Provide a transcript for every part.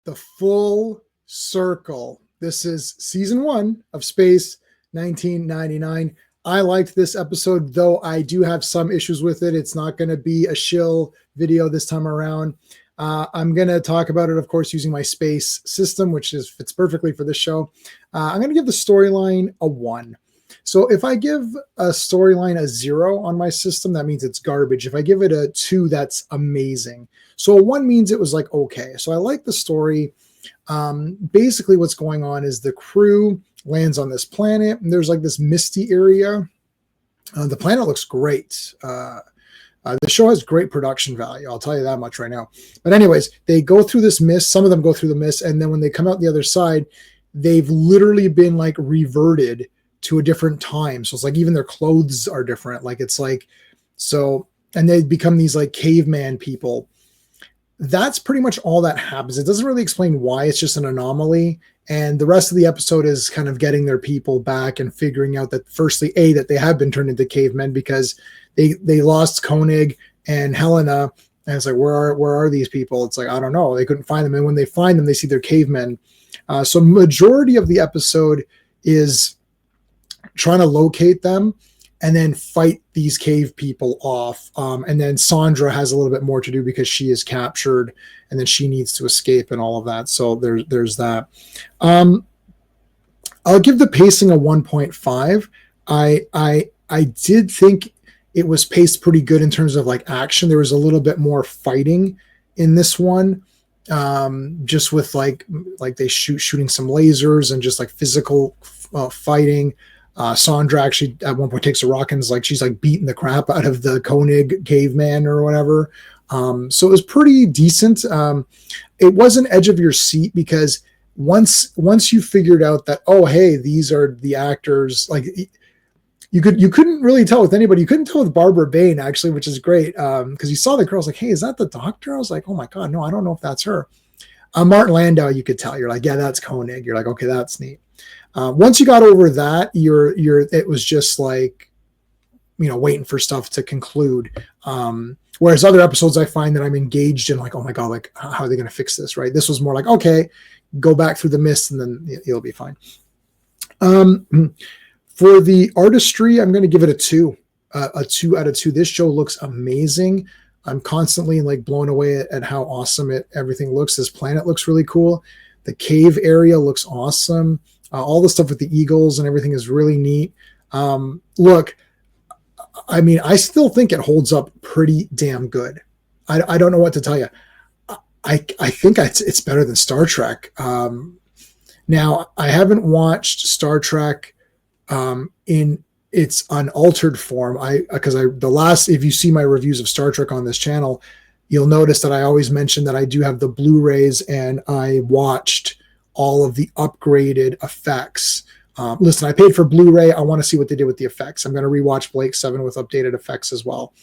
the full circle. This is season 1 of Space 1999. I liked this episode, though I do have some issues with it. It's not going to be a shill video this time around. I'm going to talk about it, of course, using my space system, which fits perfectly for this show. I'm going to give the storyline a 1. So if I give a storyline a 0 on my system, that means it's garbage. If I give it a 2, that's amazing. So a 1 means it was like, okay. So I like the story. Basically what's going on is the crew lands on this planet, and there's like this misty area. The planet looks great. The show has great production value. I'll tell you that much right now. But anyways, they go through this mist. Some of them go through the mist. And then when they come out the other side, they've literally been like reverted to a different time. So it's like even their clothes are different. Like it's like, so, and they become these like caveman people. That's pretty much all that happens. It doesn't really explain why. It's just an anomaly. And the rest of the episode is kind of getting their people back and figuring out that firstly, that they have been turned into cavemen because they lost Koenig and Helena. And it's like, where are these people? It's like, I don't know. They couldn't find them. And when they find them, they see they're cavemen. So majority of the episode is trying to locate them and then fight these cave people off. And then Sandra has a little bit more to do because she is captured and then she needs to escape and all of that. So there's that. I'll give the pacing a 1.5. I did think it was paced pretty good in terms of like action. There was a little bit more fighting in this one. Just with like they shooting some lasers and just like physical fighting. Sandra actually at one point takes a rock and is like, she's like beating the crap out of the Koenig caveman or whatever. So it was pretty decent. It wasn't edge of your seat because once you figured out that, oh, hey, these are the actors, like you couldn't really tell with anybody. You couldn't tell with Barbara Bain actually, which is great. Cause you saw the girl, I was like, hey, is that the doctor? I was like, oh my God, no, I don't know if that's her. Martin Landau, you could tell. You're like, yeah, that's Koenig. You're like, okay, that's neat. Once you got over that, it was just like, waiting for stuff to conclude. Whereas other episodes, I find that I'm engaged in like, oh my God, like how are they going to fix this? Right. This was more like, okay, go back through the mist and then you'll be fine. For the artistry, I'm going to give it a 2 out of 2. This show looks amazing. I'm constantly like blown away at how awesome everything looks. This planet looks really cool. The cave area looks awesome. All the stuff with the eagles and everything is really neat. Look, I mean, I still think it holds up pretty damn good. I don't know what to tell you. I think it's better than Star Trek. Now, I haven't watched Star Trek in its unaltered form. If you see my reviews of Star Trek on this channel, you'll notice that I always mention that I do have the Blu-rays and I watched all of the upgraded effects. Listen, I paid for Blu-ray. I want to see what they did with the effects. I'm going to rewatch Blake 7 with updated effects as well.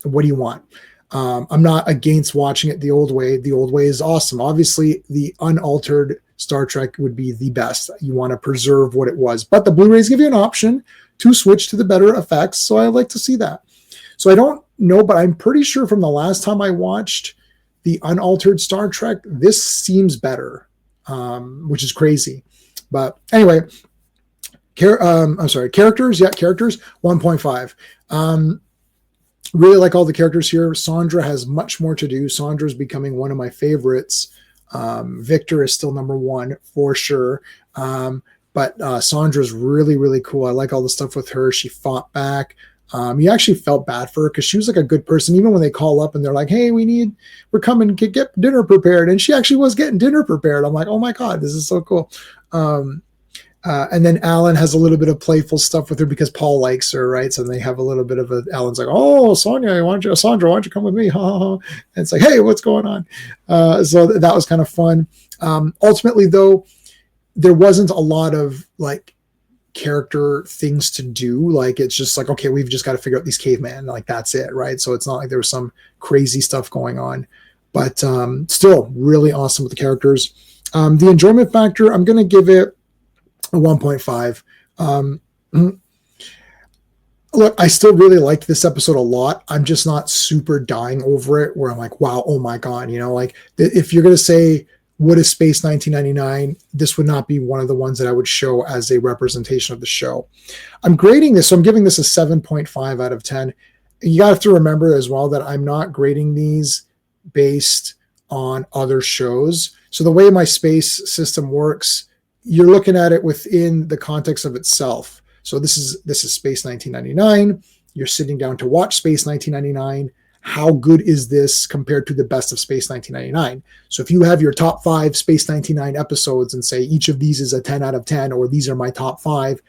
What do you want? I'm not against watching it the old way. The old way is awesome. Obviously, the unaltered Star Trek would be the best. You want to preserve what it was. But the Blu-rays give you an option to switch to the better effects. So I like to see that. So I don't know, but I'm pretty sure from the last time I watched the unaltered Star Trek, this seems better, which is crazy. But anyway, characters. Yeah, characters, 1.5. Really like all the characters here. Sandra has much more to do. Sandra's becoming one of my favorites. Victor is still number 1 for sure. But Sandra's really, really cool. I like all the stuff with her. She fought back. You actually felt bad for her because she was like a good person. Even when they call up and they're like, hey, we're coming to get dinner prepared. And she actually was getting dinner prepared. I'm like, oh my God, this is so cool. And then Alan has a little bit of playful stuff with her because Paul likes her, right? So they have a little bit of Alan's like, oh, Sandra, why don't you come with me? Ha, ha, ha. And it's like, hey, what's going on? So that was kind of fun. Ultimately, though, there wasn't a lot of like character things to do. Like, it's just like, okay, we've just got to figure out these cavemen. Like, that's it, right? So it's not like there was some crazy stuff going on. But still really awesome with the characters. The enjoyment factor, I'm going to give it a 1.5. Look, I still really liked this episode a lot. I'm just not super dying over it where I'm like, wow, oh my God, like if you're going to say what is Space 1999? This would not be one of the ones that I would show as a representation of the show. I'm grading this, so I'm giving this a 7.5 out of 10. You have to remember as well that I'm not grading these based on other shows. So the way my space system works, you're looking at it within the context of itself. So this is Space 1999. You're sitting down to watch Space 1999. How good is this compared to the best of Space 1999? So if you have your top 5 Space 1999 episodes and say each of these is a 10 out of 10, or these are my top 5,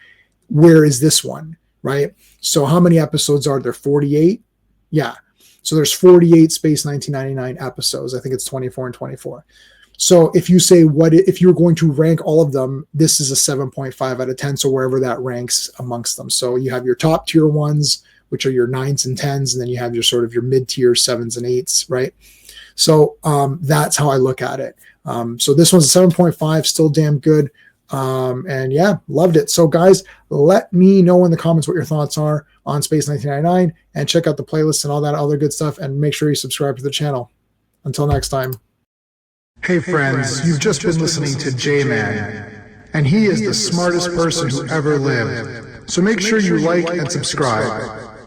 where is this one, right? So how many episodes are there? 48? Yeah. So there's 48 Space 1999 episodes. I think it's 24 and 24. So if you say if you're going to rank all of them, this is a 7.5 out of 10. So wherever that ranks amongst them. So you have your top tier ones, which are your 9s and 10s, and then you have your sort of your mid-tier 7s and 8s, right? So that's how I look at it. So this one's a 7.5, still damn good. And yeah, loved it. So guys, let me know in the comments what your thoughts are on Space 1999, and check out the playlist and all that other good stuff, and make sure you subscribe to the channel. Until next time. Hey friends, you've just been listening to J-Man, and he is the smartest person who ever lived. So make sure you like and subscribe.